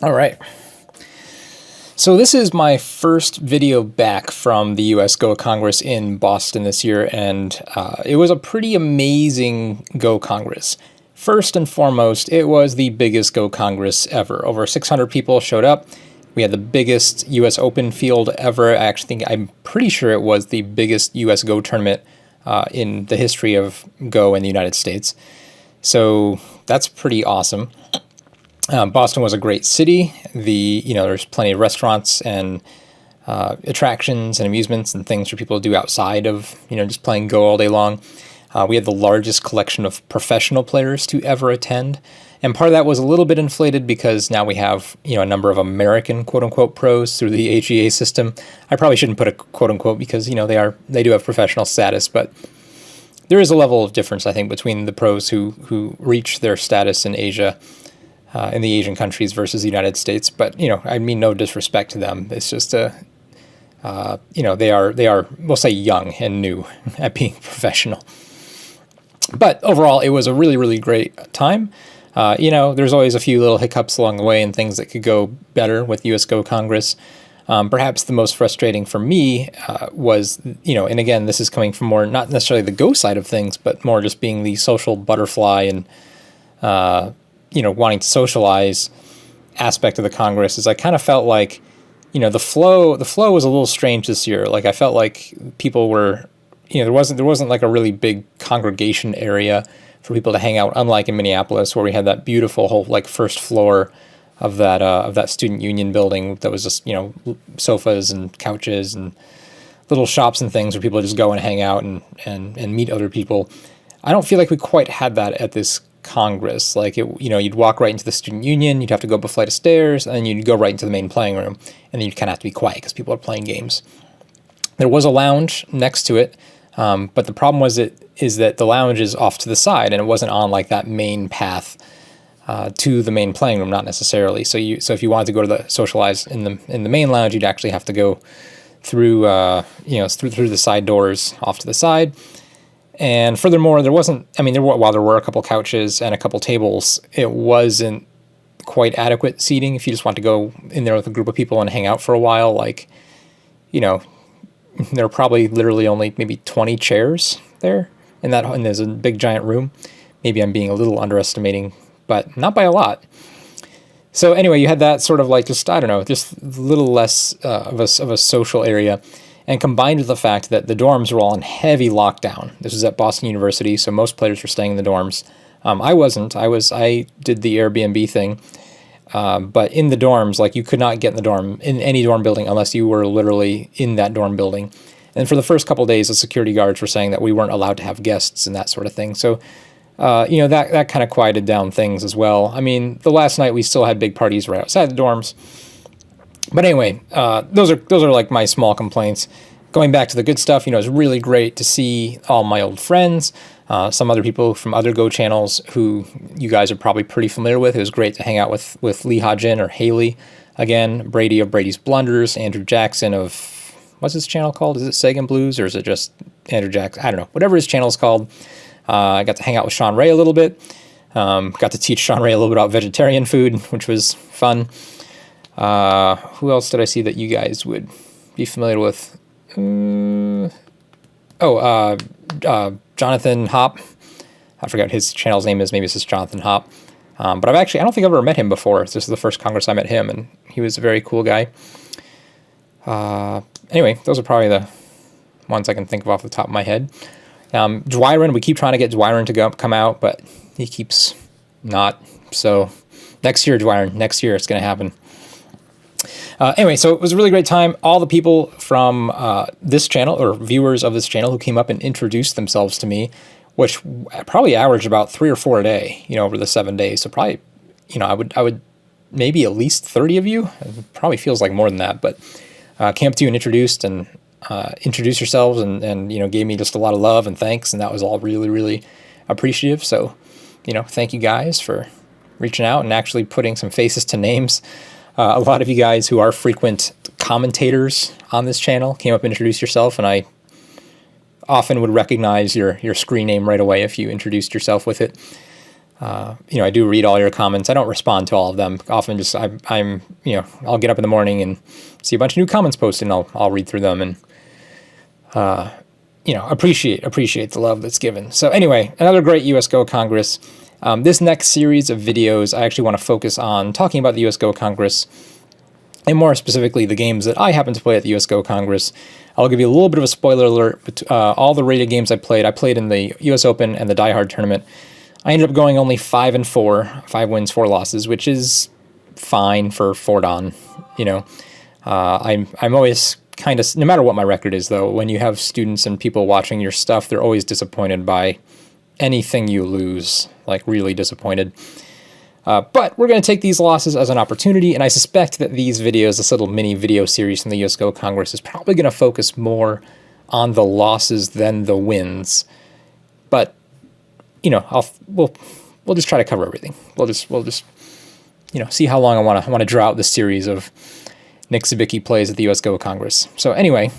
All right. So this is my first video back from the US Go Congress in Boston this year, and it was a pretty amazing Go Congress. First and foremost, it was the biggest Go Congress ever. Over 600 people showed up. We had the biggest US Open field ever. I'm pretty sure it was the biggest US Go tournament in the history of Go in the United States. So that's pretty awesome. Boston was a great city. There's plenty of restaurants and attractions and amusements and things for people to do outside of, just playing Go all day long. We had the largest collection of professional players to ever attend. And part of that was a little bit inflated because now we have, a number of American quote unquote pros through the AGA system. I probably shouldn't put a quote unquote because, they do have professional status, but there is a level of difference, I think, between the pros who reach their status in Asia, in the Asian countries versus the United States. But, I mean no disrespect to them. It's just they are, we'll say, young and new at being professional. But overall, it was a really, really great time. There's always a few little hiccups along the way and things that could go better with US Go Congress. Perhaps the most frustrating for me was, and again, this is coming from more, not necessarily the Go side of things, but more just being the social butterfly and, wanting to socialize aspect of the Congress, is I kind of felt like, the flow was a little strange this year. Like I felt like people were, there wasn't like a really big congregation area for people to hang out, unlike in Minneapolis, where we had that beautiful whole like first floor of that student union building that was just, sofas and couches and little shops and things where people just go and hang out and meet other people. I don't feel like we quite had that at this Congress. Like you'd walk right into the student union, you'd have to go up a flight of stairs, and then you'd go right into the main playing room, and then you'd kind of have to be quiet because people are playing games. There was a lounge next to it, but the problem is that the lounge is off to the side, and it wasn't on like that main path to the main playing room, not necessarily. So if you wanted to go to the socialize in the main lounge, you'd actually have to go through through the side doors off to the side. And furthermore, while there were a couple couches and a couple tables, it wasn't quite adequate seating if you just want to go in there with a group of people and hang out for a while. Like, there are probably literally only maybe 20 chairs there and there's a big giant room. Maybe I'm being a little underestimating, but not by a lot. So anyway, you had that sort of like just a little less of a social area. And combined with the fact that the dorms were all in heavy lockdown. This was at Boston University, so most players were staying in the dorms. I wasn't. I did the Airbnb thing. But in the dorms, like you could not get in any dorm building unless you were literally in that dorm building. And for the first couple of days, the security guards were saying that we weren't allowed to have guests and that sort of thing. So, that kind of quieted down things as well. I mean, the last night we still had big parties right outside the dorms. But anyway, those are like my small complaints. Going back to the good stuff, it's really great to see all my old friends, some other people from other Go channels who you guys are probably pretty familiar with. It was great to hang out with Lee Ha-jin or Haley again, Brady of Brady's Blunders, Andrew Jackson of, what's his channel called? Is it Sagan Blues or is it just Andrew Jackson? I don't know. Whatever his channel is called. I got to hang out with Sean Ray a little bit. Got to teach Sean Ray a little bit about vegetarian food, which was fun. Who else did I see that you guys would be familiar with? Jonathan Hop. I forgot what his channel's name is. Maybe it's just Jonathan Hop. But I don't think I've ever met him before. This is the first Congress I met him, and he was a very cool guy. Anyway, those are probably the ones I can think of off the top of my head. Dwyron, we keep trying to get Dwyron to come out, but he keeps not. So next year, Dwyron, next year it's going to happen. Anyway, so it was a really great time. All the people from this channel, or viewers of this channel, who came up and introduced themselves to me, which probably averaged about 3 or 4 a day, over the 7 days. So probably, I would maybe at least 30 of you. It probably feels like more than that, but came up to you and introduced yourselves and gave me just a lot of love and thanks, and that was all really, really appreciative. So, thank you guys for reaching out and actually putting some faces to names. A lot of you guys who are frequent commentators on this channel came up and introduced yourself, and I often would recognize your screen name right away if you introduced yourself with it. I do read all your comments. I don't respond to all of them. Often just I'm I'll get up in the morning and see a bunch of new comments posted, and I'll read through them and appreciate the love that's given. So anyway, another great US Go Congress. This next series of videos, I actually want to focus on talking about the US Go Congress, and more specifically the games that I happen to play at the US Go Congress. I'll give you a little bit of a spoiler alert. But, all the rated games I played in the US Open and the Die Hard tournament. I ended up going only 5-4, 5 wins, 4 losses, which is fine for Fordon. I'm always kind of, no matter what my record is though, when you have students and people watching your stuff, they're always disappointed by anything you lose, like really disappointed. But we're going to take these losses as an opportunity, and I suspect that these videos, this little mini video series from the US Go Congress, is probably going to focus more on the losses than the wins. But we'll just try to cover everything. We'll just see how long I want to draw out this series of Nick Sibicky plays at the US Go Congress. So anyway,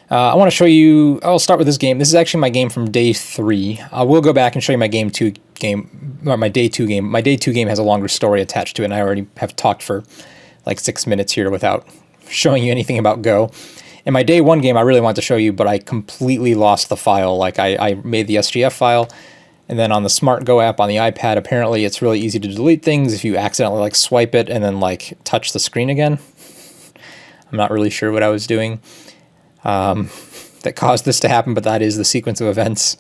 I want to show you. I'll start with this game. This is actually my game from day 3. I will go back and show you my day 2 game. My day 2 game has a longer story attached to it, and I already have talked for like 6 minutes here without showing you anything about Go. In my day 1 game, I really wanted to show you, but I completely lost the file. Like I made the SGF file, and then on the Smart Go app on the iPad, apparently it's really easy to delete things if you accidentally like swipe it and then like touch the screen again. I'm not really sure what I was doing that caused this to happen, but that is the sequence of events.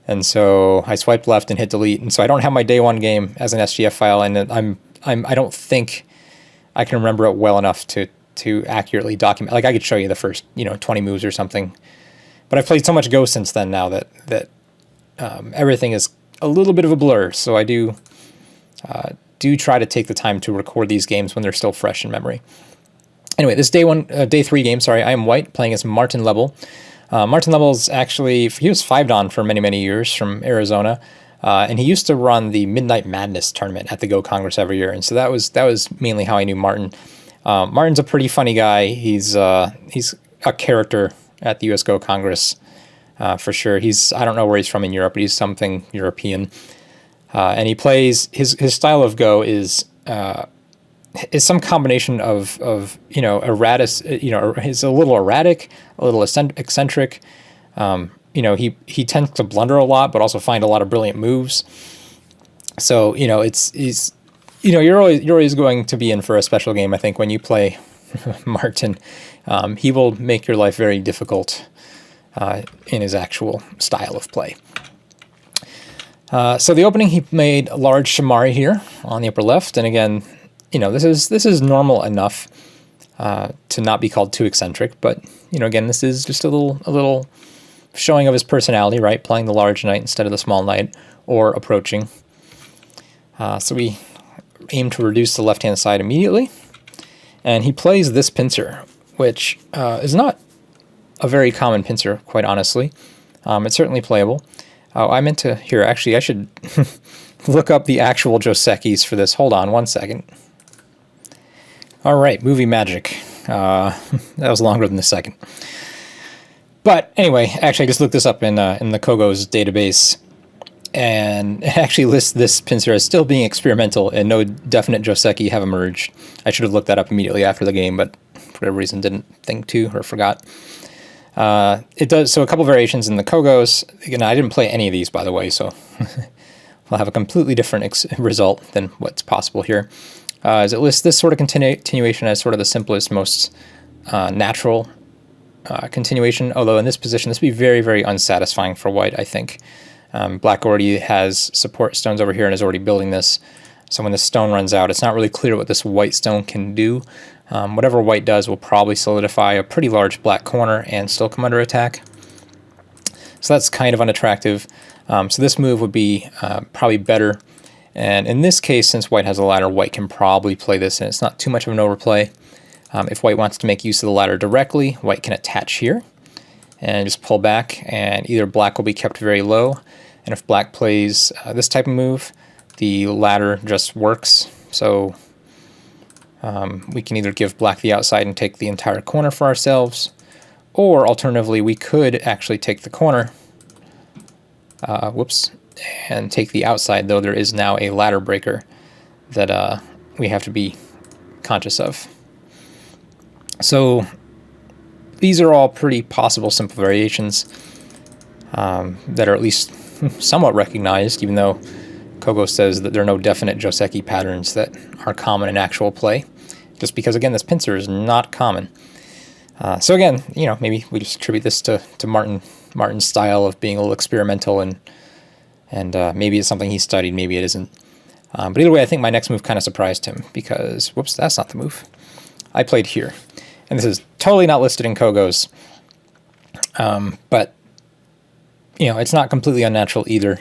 And so I swiped left and hit delete, and so I don't have my day 1 game as an SGF file, and I don't think I can remember it well enough to accurately document. Like I could show you the first 20 moves or something, but I've played so much Go since then now that everything is a little bit of a blur. So I do try to take the time to record these games when they're still fresh in memory. Anyway, this day 3 game. Sorry, I am White playing as Martin Lebel. Martin Lebel's actually, he was 5-don for many years from Arizona. And he used to run the Midnight Madness tournament at the Go Congress every year, and so that was mainly how I knew Martin. Martin's a pretty funny guy. He's a character at the US Go Congress for sure. I don't know where he's from in Europe, but he's something European. And he plays, his style of Go is some combination of erratic, he's a little erratic, a little eccentric. He tends to blunder a lot, but also find a lot of brilliant moves. So you're always going to be in for a special game, I think, when you play Martin. He will make your life very difficult in his actual style of play. So the opening, he made a large Shamari here on the upper left, and again, this is normal enough to not be called too eccentric, but again, this is just a little showing of his personality, right? Playing the large knight instead of the small knight, or approaching. So we aim to reduce the left-hand side immediately. And he plays this pincer, which is not a very common pincer, quite honestly. It's certainly playable. I meant to, here, actually, I should look up the actual Josekis for this. Hold on one second. All right, movie magic. That was longer than a second. But anyway, actually, I just looked this up in the Kogo's database, and it actually lists this pincer as still being experimental, and no definite Joseki have emerged. I should have looked that up immediately after the game, but for whatever reason didn't think to or forgot. It does, so a couple variations in the Kogos. Again, I didn't play any of these, by the way, so we'll have a completely different result than what's possible here. As it lists this sort of continuation as sort of the simplest, most natural continuation, although in this position, this would be very, very unsatisfying for White, I think. Black already has support stones over here and is already building this, so when the stone runs out, it's not really clear what this White stone can do. Whatever White does will probably solidify a pretty large black corner and still come under attack. So that's kind of unattractive. So this move would be probably better. And in this case, since White has a ladder, White can probably play this, and it's not too much of an overplay. If White wants to make use of the ladder directly, White can attach here and just pull back, and either Black will be kept very low, and if Black plays this type of move, the ladder just works. So we can either give Black the outside and take the entire corner for ourselves, or alternatively, we could actually take the corner. Whoops. and take the outside, though there is now a ladder breaker that we have to be conscious of. So these are all pretty possible simple variations that are at least somewhat recognized, even though Kogo says that there are no definite Joseki patterns that are common in actual play, just because, again, this pincer is not common. So again, maybe we just attribute this to Martin's style of being a little experimental, and maybe it's something he studied, maybe it isn't. But either way, I think my next move kind of surprised him, because, whoops, that's not the move. I played here. And this is totally not listed in Kogo's. But, it's not completely unnatural either.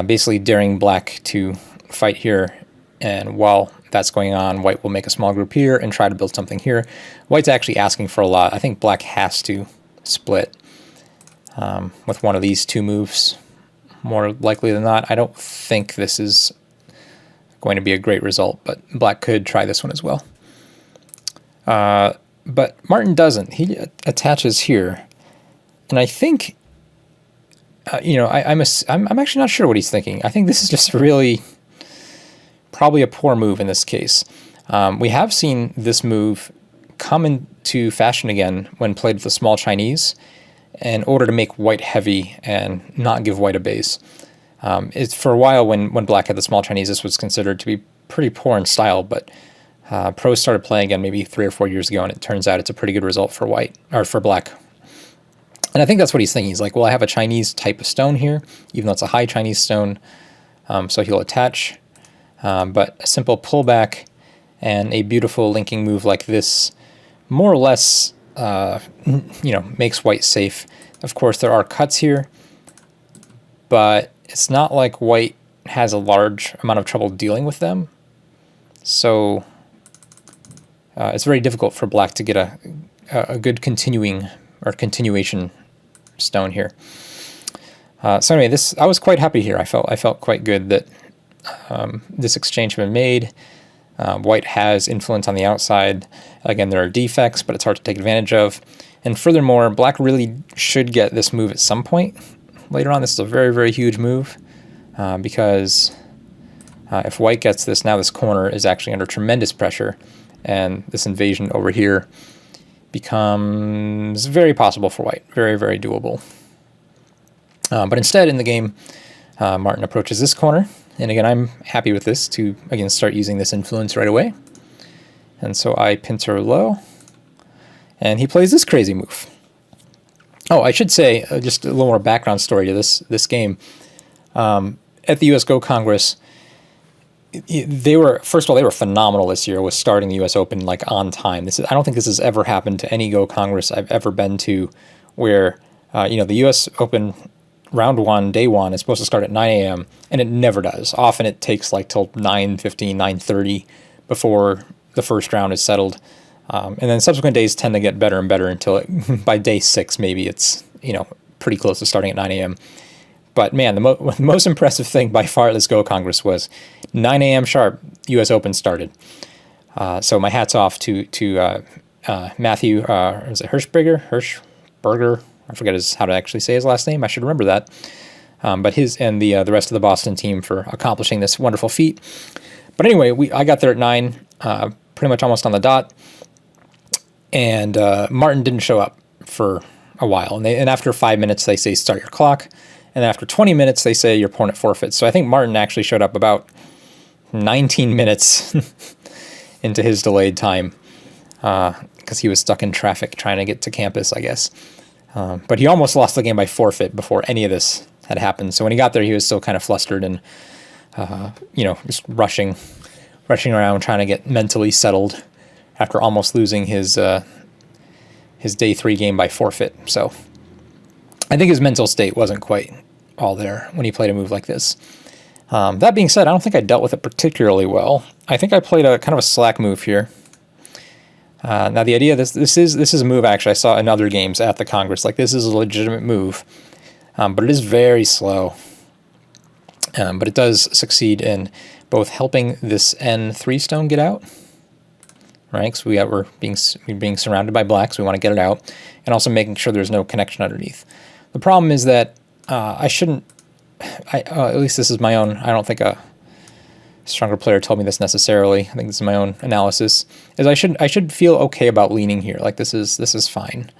Basically daring black to fight here, and while that's going on, white will make a small group here and try to build something here. White's actually asking for a lot. I think black has to split with one of these two moves, more likely than not. I don't think this is going to be a great result, but black could try this one as well. But Martin doesn't. He attaches here, and I think, I'm actually not sure what he's thinking. I think this is just really probably a poor move in this case. We have seen this move come into fashion again when played with the small Chinese, in order to make white heavy and not give white a base. It's for a while when black had the small Chinese, this was considered to be pretty poor in style, but pros started playing again maybe 3 or 4 years ago, and it turns out it's a pretty good result for white, or for black. And I think that's what he's thinking. He's like, well, I have a Chinese type of stone here, even though it's a high Chinese stone, so he'll attach. But a simple pullback and a beautiful linking move like this more or less, makes white safe. Of course, there are cuts here, but it's not like white has a large amount of trouble dealing with them. So it's very difficult for black to get a good continuation stone here. So anyway, I was quite happy here. I felt quite good that this exchange had been made. White has influence on the outside. Again, there are defects, but it's hard to take advantage of. And furthermore, black really should get this move at some point later on. This is a very, very huge move, because if white gets this, now this corner is actually under tremendous pressure, and this invasion over here becomes very possible for white. Very, very doable. But instead, in the game, Martin approaches this corner. And again, I'm happy with this to, again, start using this influence right away. And so I pincer low, and he plays this crazy move. Oh, I should say, just a little more background story to this game. At the US Go Congress, they were phenomenal this year with starting the US Open like on time. I don't think this has ever happened to any Go Congress I've ever been to, where the US Open round 1, day 1 is supposed to start at 9 a.m. and it never does. Often it takes like till 9:15, 9:30 before the first round is settled. And then subsequent days tend to get better and better until by day 6, maybe it's, pretty close to starting at 9 a.m. But man, the most impressive thing by far at this Go Congress was 9 a.m. sharp, US Open started. So my hat's off to Matthew, is it Hirschberger? I forget how to actually say his last name. I should remember that. But his and the rest of the Boston team for accomplishing this wonderful feat. But anyway, I got there at 9, pretty much almost on the dot. And Martin didn't show up for a while. And after 5 minutes, they say, start your clock. And after 20 minutes, they say your opponent forfeits. So I think Martin actually showed up about 19 minutes into his delayed time, because he was stuck in traffic trying to get to campus, I guess. But he almost lost the game by forfeit before any of this had happened. So when he got there, he was still kind of flustered and, just rushing around trying to get mentally settled after almost losing his day 3 game by forfeit. So I think his mental state wasn't quite all there when he played a move like this. That being said, I don't think I dealt with it particularly well. I think I played a kind of a slack move here. Now the idea, this is a move actually I saw in other games at the Congress. Like, this is a legitimate move, but it is very slow. But it does succeed in both helping this N3 stone get out, right? Because we're being surrounded by blacks, we want to get it out, and also making sure there's no connection underneath. The problem is that I shouldn't at least this is my own, I don't think a stronger player told me this necessarily. I think this is my own analysis. Is I should feel okay about leaning here. Like this is fine,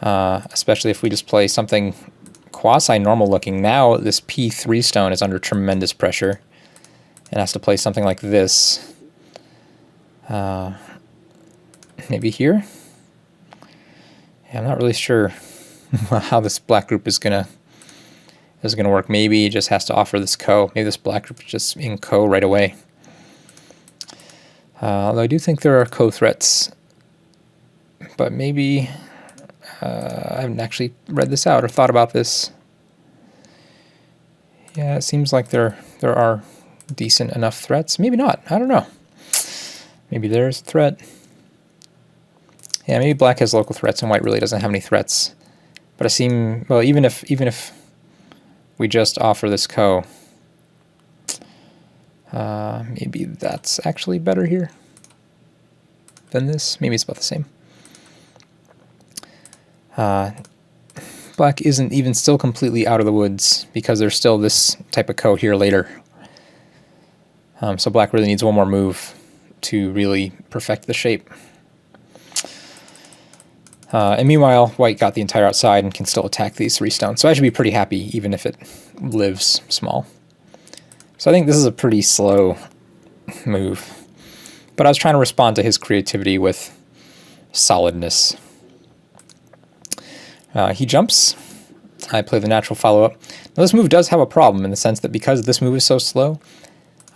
especially if we just play something quasi normal looking. Now this P3 stone is under tremendous pressure and has to play something like this. Maybe here. Yeah, I'm not really sure how this black group is gonna work. Maybe it just has to offer this ko. Maybe this black group is just in ko right away. Although I do think there are ko threats, but maybe I haven't actually read this out or thought about this. Yeah, it seems like there are decent enough threats. Maybe not. I don't know. Maybe there's a threat. Yeah, maybe black has local threats and white really doesn't have any threats. But well, even if we just offer this ko, maybe that's actually better here than this. Maybe it's about the same. Black isn't even still completely out of the woods because there's still this type of ko here later. So black really needs one more move to really perfect the shape. And meanwhile, white got the entire outside and can still attack these 3 stones. So I should be pretty happy even if it lives small. So I think this is a pretty slow move. But I was trying to respond to his creativity with solidness. He jumps. I play the natural follow-up. Now this move does have a problem in the sense that because this move is so slow,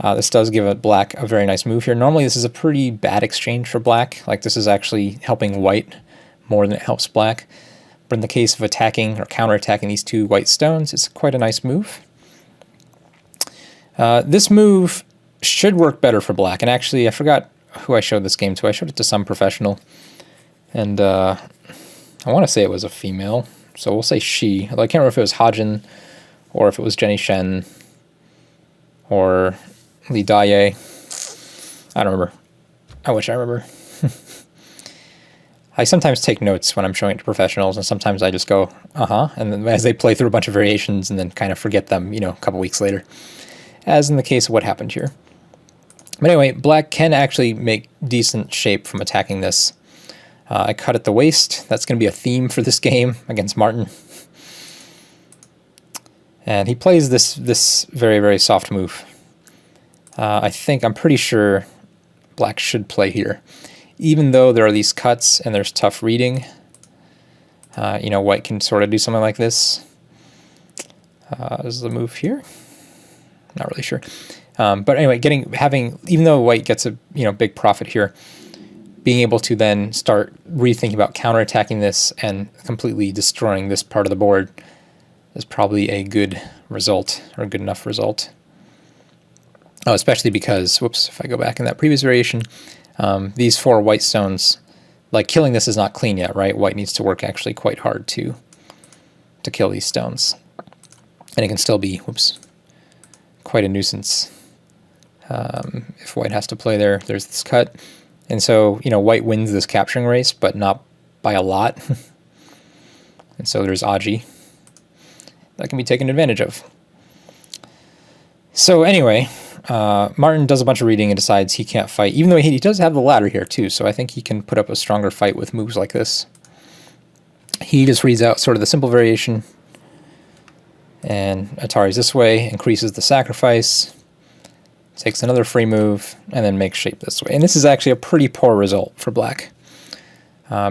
this does give black a very nice move here. Normally this is a pretty bad exchange for black. Like this is actually helping white more than it helps black. But in the case of attacking or counterattacking these 2 white stones, it's quite a nice move. This move should work better for black. And actually, I forgot who I showed this game to. I showed it to some professional. And I want to say it was a female. So we'll say she. Although I can't remember if it was Hajin or if it was Jenny Shen or Li Daye. I don't remember. I wish I remember. I sometimes take notes when I'm showing it to professionals, and sometimes I just go, and then as they play through a bunch of variations and then kind of forget them, a couple weeks later, as in the case of what happened here. But anyway, black can actually make decent shape from attacking this. I cut at the waist. That's going to be a theme for this game against Martin. And he plays this very, very soft move. I'm pretty sure black should play here. Even though there are these cuts and there's tough reading, white can sort of do something like this. Is the move here? Not really sure. But anyway, even though white gets a big profit here, being able to then start rethinking about counterattacking this and completely destroying this part of the board is probably a good result, or a good enough result. Oh, especially because, if I go back in that previous variation, these 4 white stones, like killing this is not clean yet, right? White needs to work actually quite hard to kill these stones. And it can still be, quite a nuisance. If white has to play there's this cut. And so, white wins this capturing race, but not by a lot. And so there's Aji that can be taken advantage of. So anyway, Martin does a bunch of reading and decides he can't fight, even though he does have the ladder here too, so I think he can put up a stronger fight with moves like this. He just reads out sort of the simple variation, and Atari's this way, increases the sacrifice, takes another free move, and then makes shape this way. And this is actually a pretty poor result for black,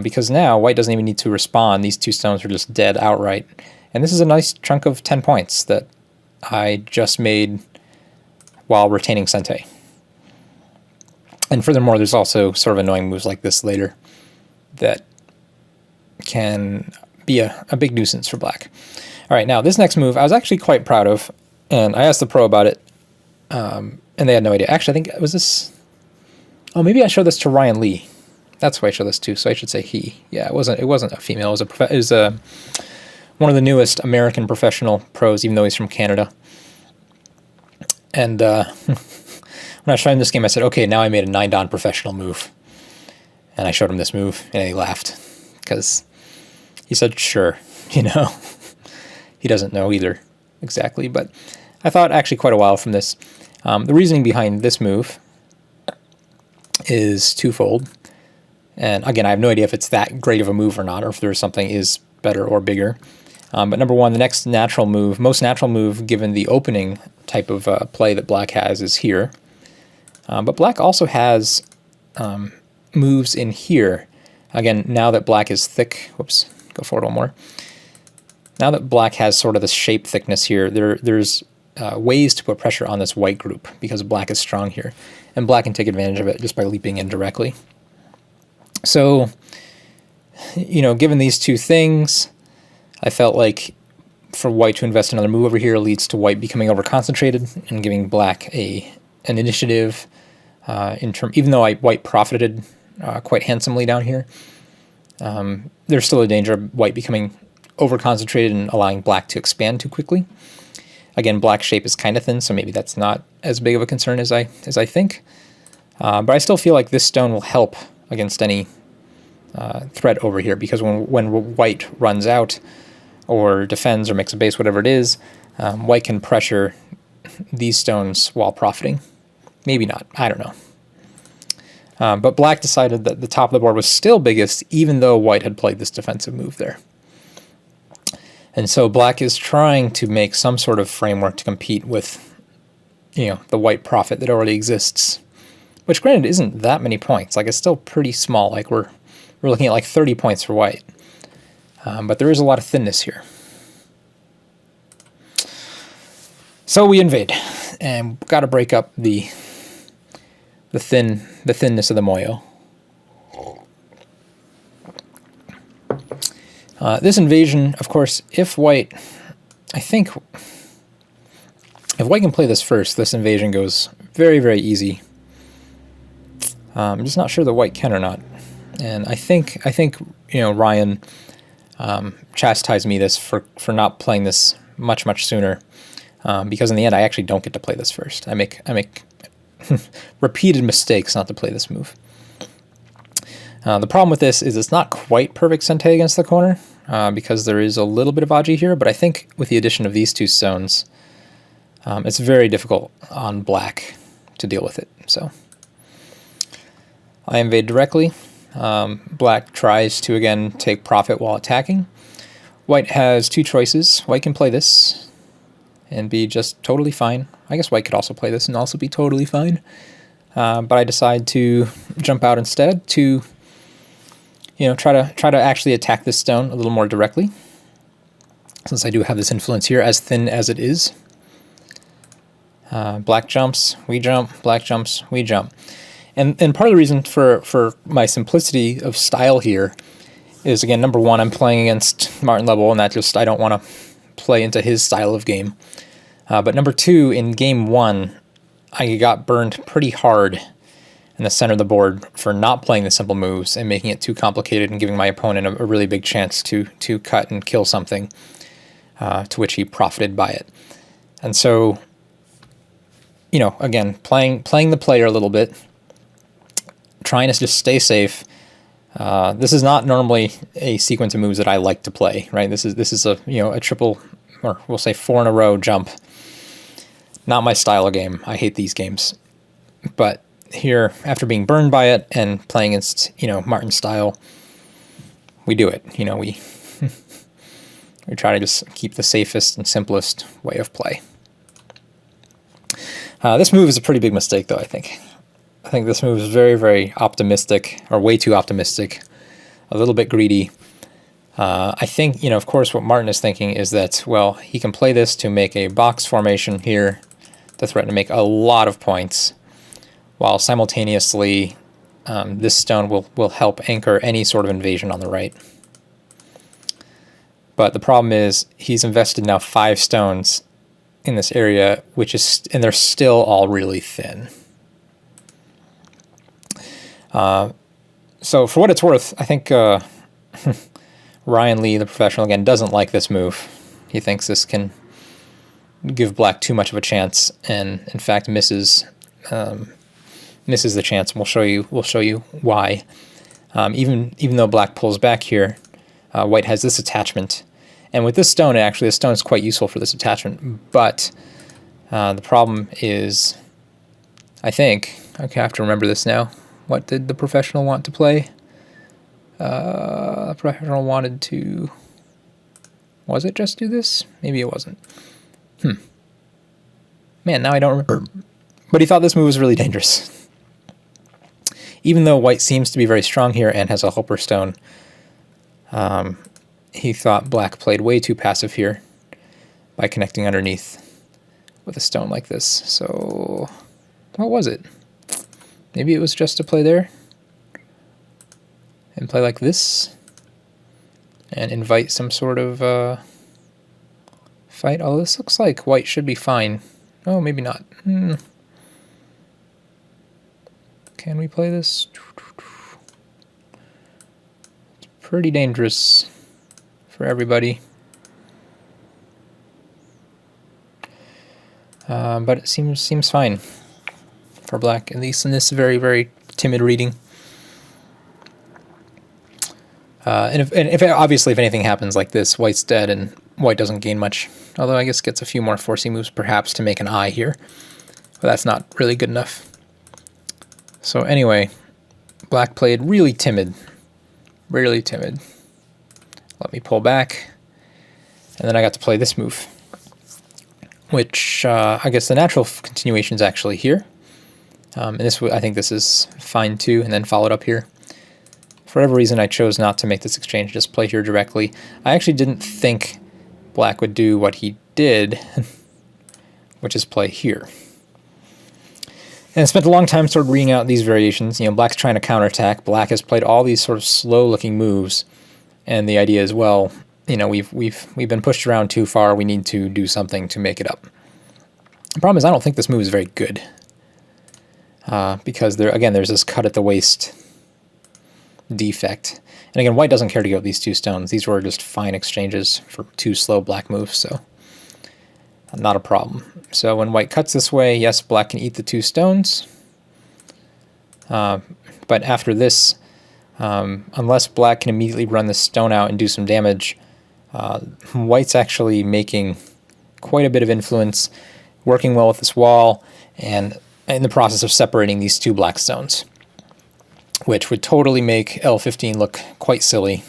because now white doesn't even need to respond. These 2 stones are just dead outright. And this is a nice chunk of 10 points that I just made while retaining Sente. And furthermore, there's also sort of annoying moves like this later that can be a big nuisance for black. All right, now this next move I was actually quite proud of, and I asked the pro about it, and they had no idea. Actually, I think it was this... Oh, maybe I showed this to Ryan Lee. That's who I showed this to, so I should say he. Yeah, it wasn't a female. It was one of the newest American professional pros, even though he's from Canada. And when I showed him this game, I said, okay, now I made a 9-dan professional move. And I showed him this move, and he laughed. Because he said, sure, He doesn't know either. exactly, but I thought actually quite a while from this. The reasoning behind this move is twofold. And again, I have no idea if it's that great of a move or not, or if there's something is better or bigger. But number one, the next natural move, most natural move given the opening type of play that black has is here. But black also has moves in here. Again, now that black is thick, whoops, go forward one more. Now that black has sort of this shape thickness here, there's ways to put pressure on this white group because black is strong here. And black can take advantage of it just by leaping in directly. So, given these two things, I felt like for white to invest another move over here leads to white becoming overconcentrated and giving black an initiative. Even though white profited quite handsomely down here, there's still a danger of white becoming overconcentrated and allowing black to expand too quickly. Again, black's shape is kind of thin, so maybe that's not as big of a concern as I think. But I still feel like this stone will help against any threat over here, because when white runs out or defends or makes a base, whatever it is, white can pressure these stones while profiting. Maybe not, I don't know. But black decided that the top of the board was still biggest, even though white had played this defensive move there. And so black is trying to make some sort of framework to compete with, the white profit that already exists. Which, granted, isn't that many points. Like, it's still pretty small. Like, we're looking at like 30 points for white. But there is a lot of thinness here. So we invade, and got to break up the thinness of the moyo. This invasion, of course, if white can play this first, this invasion goes very, very easy. I'm just not sure that white can or not. And I think Ryan chastised me this for not playing this much sooner, because in the end I actually don't get to play this first. I make repeated mistakes not to play this move. The problem with this is it's not quite perfect sente against the corner, because there is a little bit of aji here, but I think with the addition of these two stones, it's very difficult on black to deal with it. So I invade directly. Black tries to, again, take profit while attacking. White has two choices. White can play this and be just totally fine. I guess white could also play this and also be totally fine. But I decide to jump out instead to, try to actually attack this stone a little more directly, since I do have this influence here, as thin as it is. Black jumps, we jump, black jumps, we jump. And part of the reason for my simplicity of style here is, again, number one, I'm playing against Martin Level, and I don't want to play into his style of game. But number two, in game one, I got burned pretty hard in the center of the board for not playing the simple moves and making it too complicated and giving my opponent a really big chance to cut and kill something, to which he profited by it. And so, again, playing the player a little bit, trying to just stay safe. This is not normally a sequence of moves that I like to play, right? This is a a triple, or we'll say 4 in a row jump. Not my style of game. I hate these games. But here, after being burned by it and playing against Martin's style, we do it. We try to just keep the safest and simplest way of play. This move is a pretty big mistake, though, I think. I think this move is very, very optimistic, or way too optimistic, a little bit greedy. I think, of course, what Martin is thinking is that, well, he can play this to make a box formation here to threaten to make a lot of points, while simultaneously this stone will help anchor any sort of invasion on the right. But the problem is he's invested now 5 stones in this area, and they're still all really thin. So for what it's worth, I think Ryan Lee, the professional, again, doesn't like this move. He thinks this can give black too much of a chance, and in fact misses the chance. And we'll show you why. Even though black pulls back here, white has this attachment, And with this stone, actually, the stone is quite useful for this attachment. But the problem is, I think, okay, I have to remember this now. What did the professional want to play? The professional wanted to... Was it just do this? Maybe it wasn't. Man, now I don't remember. But he thought this move was really dangerous. Even though white seems to be very strong here and has a helper stone, he thought black played way too passive here by connecting underneath with a stone like this. So, what was it? Maybe it was just to play there and play like this and invite some sort of fight. Oh, this looks like white should be fine. Oh, maybe not. Can we play this? It's pretty dangerous for everybody. But it seems fine for black, at least in this very, very timid reading. And if obviously if anything happens like this, white's dead and white doesn't gain much. Although I guess gets a few more forcing moves perhaps to make an eye here. But that's not really good enough. So anyway, black played really timid. Really timid. Let me pull back. And then I got to play this move. Which I guess the natural continuation is actually here. And this, I think this is fine too, and then followed up here. For whatever reason, I chose not to make this exchange, just play here directly. I actually didn't think black would do what he did, which is play here. And I spent a long time sort of reading out these variations. You know, black's trying to counterattack. Black has played all these sort of slow-looking moves, and the idea is, well, you know, we've been pushed around too far. We need to do something to make it up. The problem is, I don't think this move is very good, because there's this cut at the waist defect. And again, white doesn't care to get these two stones. These were just fine exchanges for two slow black moves, so not a problem. So when white cuts this way, yes, black can eat the two stones. But after this, unless black can immediately run this stone out and do some damage, white's actually making quite a bit of influence, working well with this wall, and in the process of separating these two black stones, which would totally make L15 look quite silly.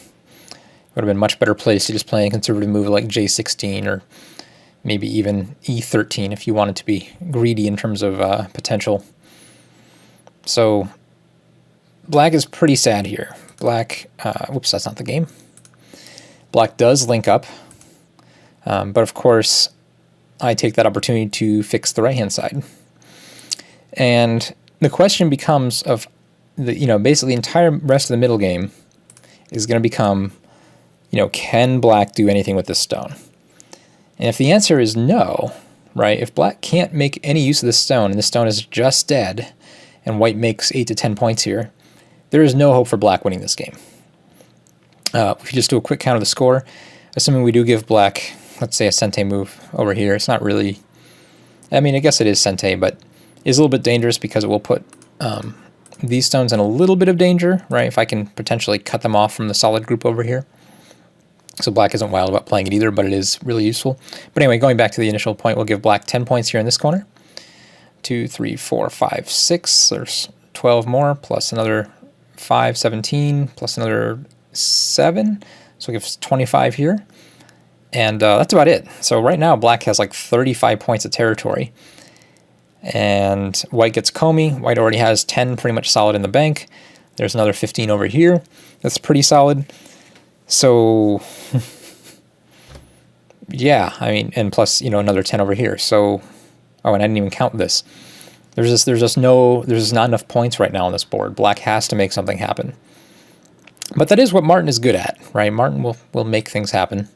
Would have been much better placed to just play a conservative move like J16 or maybe even E13 if you wanted to be greedy in terms of potential. So black is pretty sad here. Black, whoops, that's not the game. Black does link up, but of course I take that opportunity to fix the right-hand side. And the question becomes of, basically the entire rest of the middle game is going to become, can black do anything with this stone? And if the answer is no, right, if black can't make any use of this stone, and this stone is just dead, and white makes 8 to 10 points here, there is no hope for black winning this game. If you just do a quick count of the score, assuming we do give black, let's say, a Sente move over here, it's not really, I mean, I guess it is Sente, but it's a little bit dangerous because it will put these stones in a little bit of danger, right, if I can potentially cut them off from the solid group over here. So black isn't wild about playing it either, but it is really useful. But anyway, going back to the initial point, we'll give black 10 points here in this corner. 2, 3, 4, 5, 6. There's 12 more, plus another 5, 17, plus another 7. So it gives 25 here. And that's about it. So right now, black has like 35 points of territory. And white gets Comey. White already has 10 pretty much solid in the bank. There's another 15 over here. That's pretty solid. So, yeah, I mean, and plus, another 10 over here. So, oh, and I didn't even count this. There's just not enough points right now on this board. Black has to make something happen. But that is what Martin is good at, right? Martin will make things happen.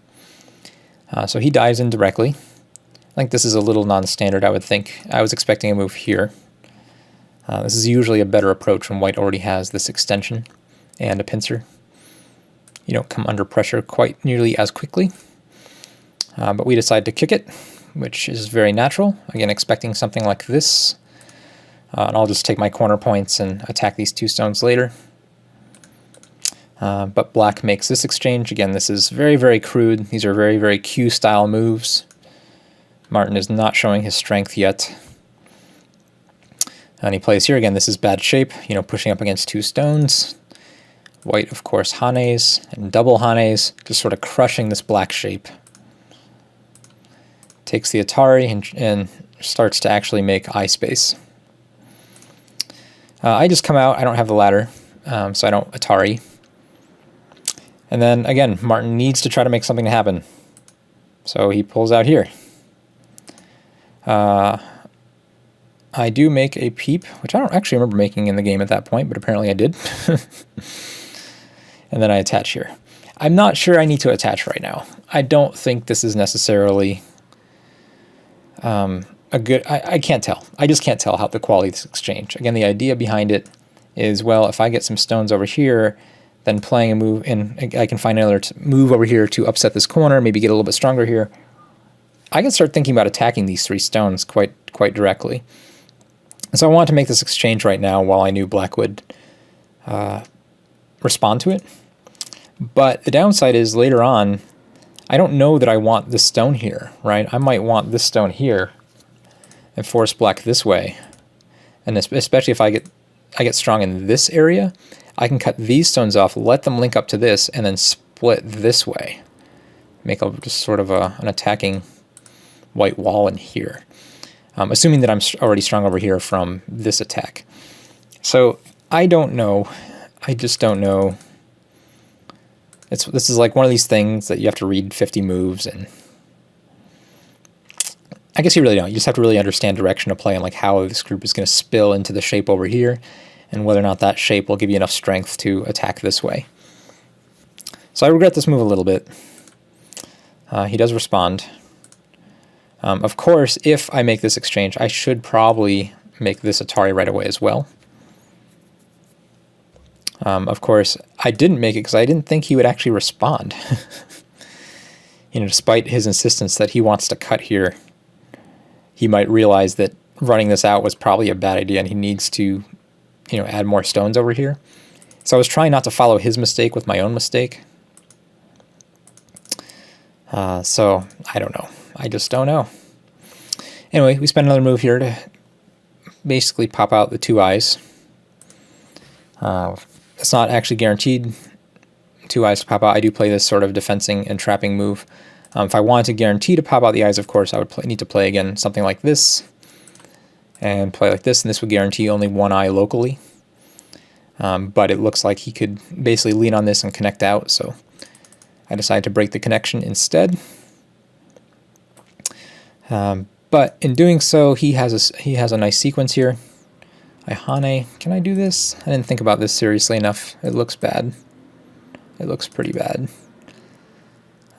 So he dives in directly. I think this is a little non-standard, I would think. I was expecting a move here. This is usually a better approach when white already has this extension and a pincer. You don't come under pressure quite nearly as quickly. But we decide to kick it, which is very natural. Again, expecting something like this. And I'll just take my corner points and attack these two stones later. But black makes this exchange. Again, this is very, very crude. These are very, very Q-style moves. Martin is not showing his strength yet. And he plays here. Again, this is bad shape, pushing up against 2 stones. White, of course, Hanes and double Hanes, just sort of crushing this black shape. Takes the Atari and starts to actually make eye space. I just come out. I don't have the ladder, so I don't Atari. And then, again, Martin needs to try to make something happen. So he pulls out here. I do make a peep, which I don't actually remember making in the game at that point, but apparently I did. And then I attach here. I'm not sure I need to attach right now. I don't think this is necessarily a good... I can't tell. I just can't tell how the quality of this exchange. Again, the idea behind it is, well, if I get some stones over here, then playing a move, and I can find another move over here to upset this corner, maybe get a little bit stronger here, I can start thinking about attacking these 3 stones quite directly. And so I wanted to make this exchange right now while I knew black would respond to it. But the downside is later on, I don't know that I want this stone here, right? I might want this stone here and force black this way. And especially if I get strong in this area, I can cut these stones off, let them link up to this, and then split this way. Make just sort of an attacking white wall in here. Assuming that I'm already strong over here from this attack. So I don't know. I just don't know. This is like one of these things that you have to read 50 moves, and I guess you really don't. You just have to really understand direction of play and like how this group is going to spill into the shape over here, and whether or not that shape will give you enough strength to attack this way. So I regret this move a little bit. He does respond. Of course, if I make this exchange, I should probably make this Atari right away as well. Of course, I didn't make it because I didn't think he would actually respond. Despite his insistence that he wants to cut here, he might realize that running this out was probably a bad idea and he needs to, add more stones over here. So I was trying not to follow his mistake with my own mistake. So I don't know. I just don't know. Anyway, we spend another move here to basically pop out the 2 eyes. It's not actually guaranteed 2 eyes to pop out. I do play this sort of defensing and trapping move. If I wanted to guarantee to pop out the eyes, of course, I would need to play again something like this and play like this, and this would guarantee only 1 eye locally. But it looks like he could basically lean on this and connect out, so I decided to break the connection instead. But in doing so, he has a nice sequence here. Hane, can I do this? I didn't think about this seriously enough. It looks bad. It looks pretty bad.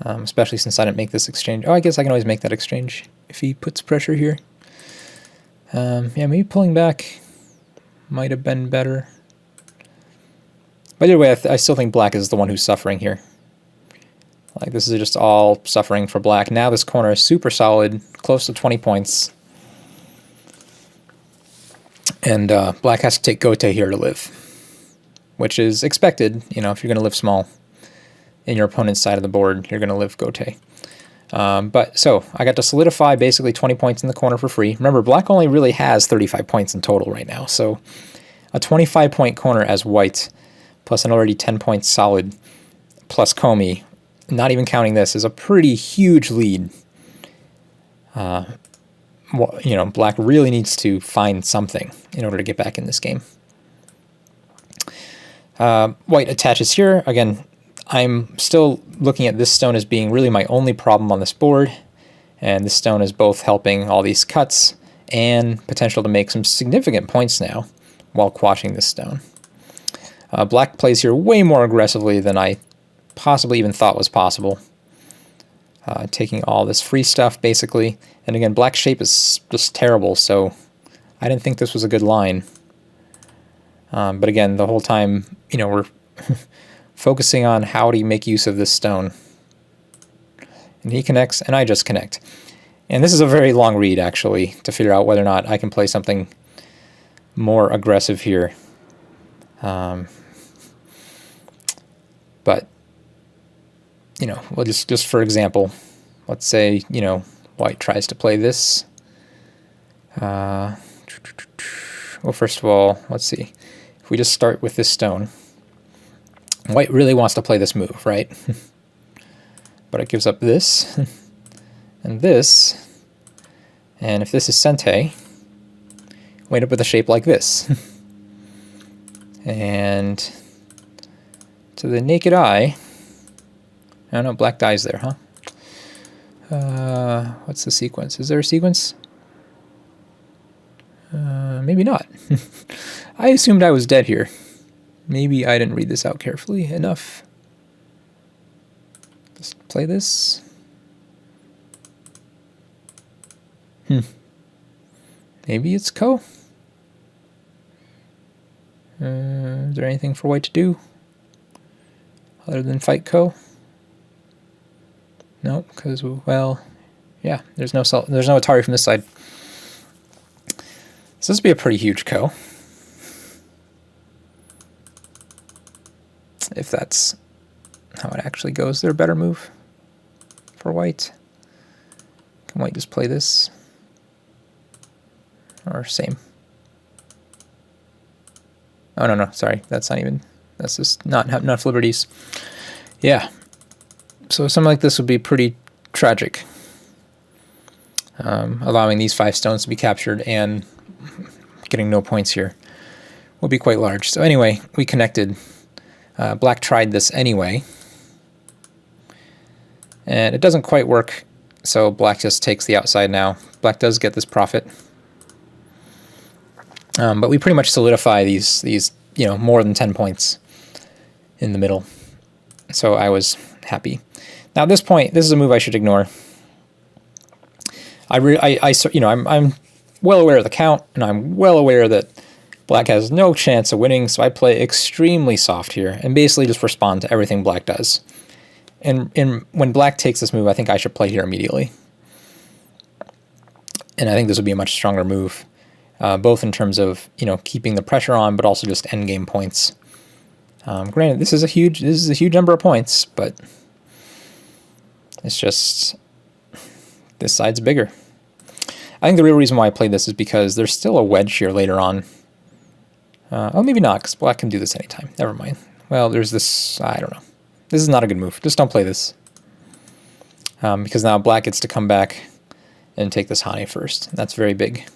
Especially since I didn't make this exchange. Oh, I guess I can always make that exchange if he puts pressure here. Yeah, maybe pulling back might have been better. But either way, I still think black is the one who's suffering here. Like, this is just all suffering for black. Now this corner is super solid, close to 20 points. And black has to take Gote here to live, which is expected. If you're going to live small in your opponent's side of the board, you're going to live Gote. But so I got to solidify basically 20 points in the corner for free. Remember, black only really has 35 points in total right now. So a 25-point corner as white, plus an already 10 points solid, plus Comey, not even counting this, is a pretty huge lead. Black really needs to find something in order to get back in this game. White attaches here. Again, I'm still looking at this stone as being really my only problem on this board, and this stone is both helping all these cuts and potential to make some significant points now while quashing this stone. Black plays here way more aggressively than I possibly even thought was possible. Taking all this free stuff, basically. And again, black shape is just terrible, so I didn't think this was a good line. But again, the whole time, we're focusing on how to make use of this stone. And he connects, and I just connect. And this is a very long read, actually, to figure out whether or not I can play something more aggressive here. But, well, just for example, let's say, white tries to play this. Well, first of all, let's see. If we just start with this stone, white really wants to play this move, right? But it gives up this and this. And if this is sente, we end up with a shape like this. And to the naked eye, I don't know, black dies there, huh? What's the sequence? Is there a sequence? Maybe not. I assumed I was dead here. Maybe I didn't read this out carefully enough. Just play this. Maybe it's ko. Is there anything for white to do other than fight ko? Nope, because, well, yeah, there's no Atari from this side. So this would be a pretty huge ko. If that's how it actually goes. Is there a better move for white? Can white just play this? Or same? Oh, no, sorry. That's just not enough liberties. Yeah. So something like this would be pretty tragic. Allowing these 5 stones to be captured and getting no points here will be quite large. So anyway, we connected. Black tried this anyway. And it doesn't quite work, so black just takes the outside now. Black does get this profit. But we pretty much solidify these more than 10 points in the middle. So I was happy. Now at this point, this is a move I should ignore. I'm well aware of the count, and I'm well aware that black has no chance of winning, so I play extremely soft here and basically just respond to everything black does. And when black takes this move, I think I should play here immediately. And I think this would be a much stronger move, both in terms of keeping the pressure on, but also just endgame points. Granted, this is a huge number of points, but it's just this side's bigger. I think the real reason why I played this is because there's still a wedge here later on. Oh, maybe not, because black can do this anytime. Never mind. Well, there's this, I don't know. This is not a good move. Just don't play this. Because now black gets to come back and take this Hane first. That's very big.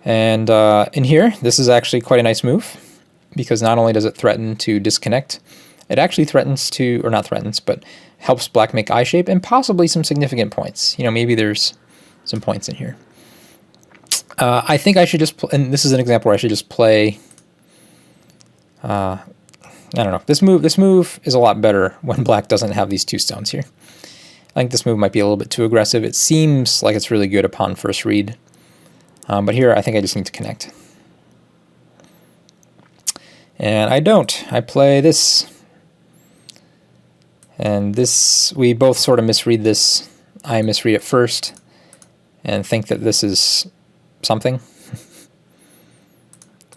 And in here, this is actually quite a nice move, because not only does it threaten to disconnect, it actually threatens to, or not threatens, but helps black make eye shape and possibly some significant points. Maybe there's some points in here. I think I should just, and this is an example where I should just play, I don't know. This move is a lot better when black doesn't have these 2 stones here. I think this move might be a little bit too aggressive. It seems like it's really good upon first read. But here I think I just need to connect. And I don't. I play this. And this, we both sort of misread this. I misread it first and think that this is something.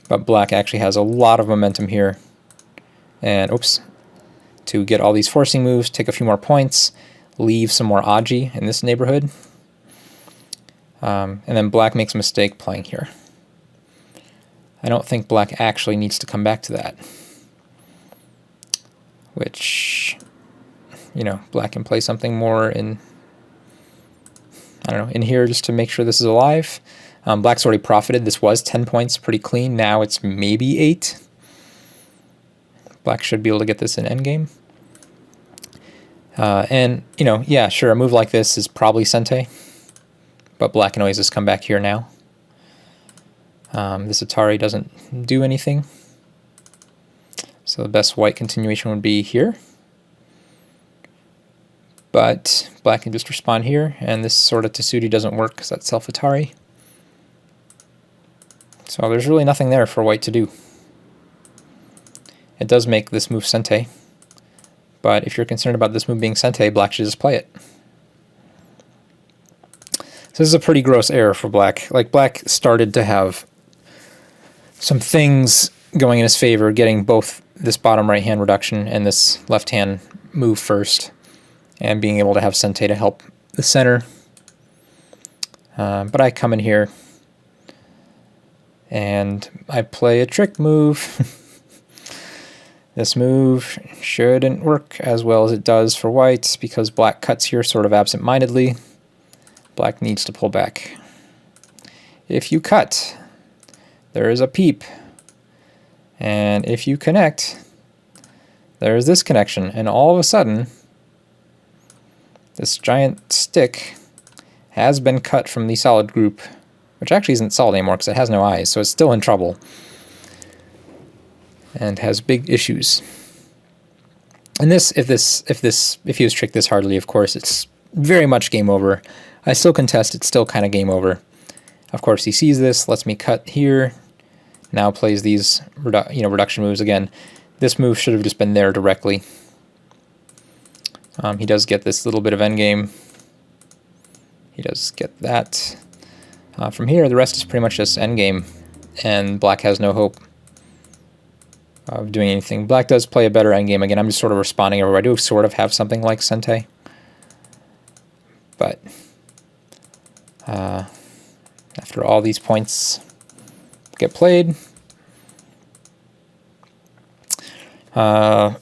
But black actually has a lot of momentum here. And, oops, to get all these forcing moves, take a few more points, leave some more Aji in this neighborhood. And then black makes a mistake playing here. I don't think black actually needs to come back to that. Which, black can play something more in, I don't know, in here just to make sure this is alive. Black's already profited. This was 10 points, pretty clean. Now it's maybe 8. Black should be able to get this in endgame. And, yeah, sure, a move like this is probably sente. But black can always just come back here now. This Atari doesn't do anything. So the best white continuation would be here. But black can just respond here, and this sort of Tessuti doesn't work because that's self-Atari. So there's really nothing there for white to do. It does make this move sente, but if you're concerned about this move being sente, black should just play it. So this is a pretty gross error for black. Like, black started to have some things going in his favor, getting both this bottom right-hand reduction and this left-hand move first, and being able to have Sente to help the center. But I come in here and I play a trick move. This move shouldn't work as well as it does for white because black cuts here sort of absent-mindedly. Black needs to pull back. If you cut, there is a peep. And if you connect, there's this connection. And all of a sudden, this giant stick has been cut from the solid group, which actually isn't solid anymore because it has no eyes, so it's still in trouble. And has big issues. And this, if he was tricked this hardly, of course, it's very much game over. I still contest, it's still kind of game over. Of course, he sees this, lets me cut here. Now plays these reduction moves again. This move should have just been there directly. He does get this little bit of endgame. He does get that. From here, the rest is pretty much just endgame, and black has no hope of doing anything. Black does play a better endgame. Again, I'm just sort of responding everywhere. I do sort of have something like Sente, but after all these points get played, does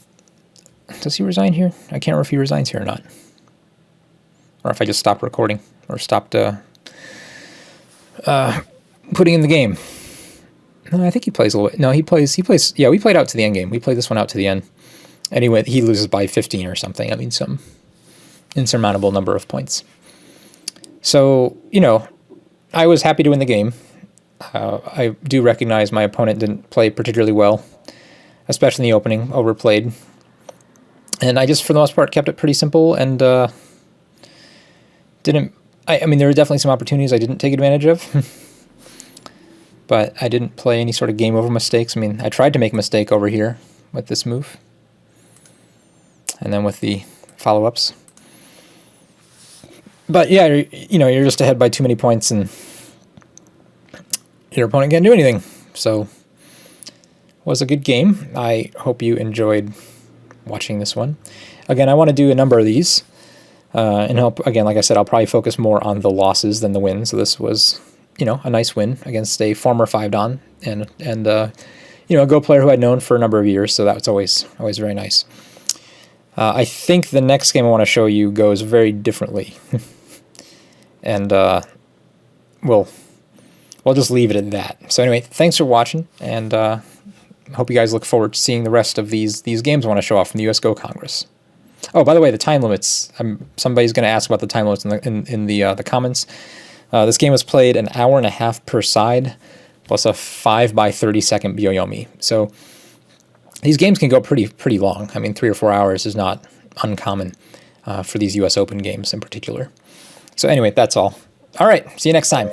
he resign here? I can't remember if he resigns here or not, or if I just stopped recording or stopped putting in the game. No, I think he plays a little bit. No, he plays, yeah, we played out to the end game. We played this one out to the end. Anyway, he loses by 15 or something. I mean, some insurmountable number of points. So, I was happy to win the game. I do recognize my opponent didn't play particularly well, especially in the opening, overplayed. And I just, for the most part, kept it pretty simple and didn't... I mean, there were definitely some opportunities I didn't take advantage of. But I didn't play any sort of game over mistakes. I mean, I tried to make a mistake over here with this move. And then with the follow-ups. But yeah, you're just ahead by too many points and your opponent can't do anything. So it was a good game. I hope you enjoyed watching this one. Again, I want to do a number of these. And again, like I said, I'll probably focus more on the losses than the wins. So this was... a nice win against a former 5-dan and a Go player who I'd known for a number of years, so that was always very nice. I think the next game I want to show you goes very differently, and we'll just leave it at that. So anyway, thanks for watching, and hope you guys look forward to seeing the rest of these games I want to show off from the US Go Congress. Oh, by the way, the time limits. Somebody's going to ask about the time limits in the comments. This game was played an hour and a half per side, plus a 5 by 30 second Byoyomi. So these games can go pretty long. I mean, 3 or 4 hours is not uncommon for these US Open games in particular. So anyway, that's all. All right, see you next time.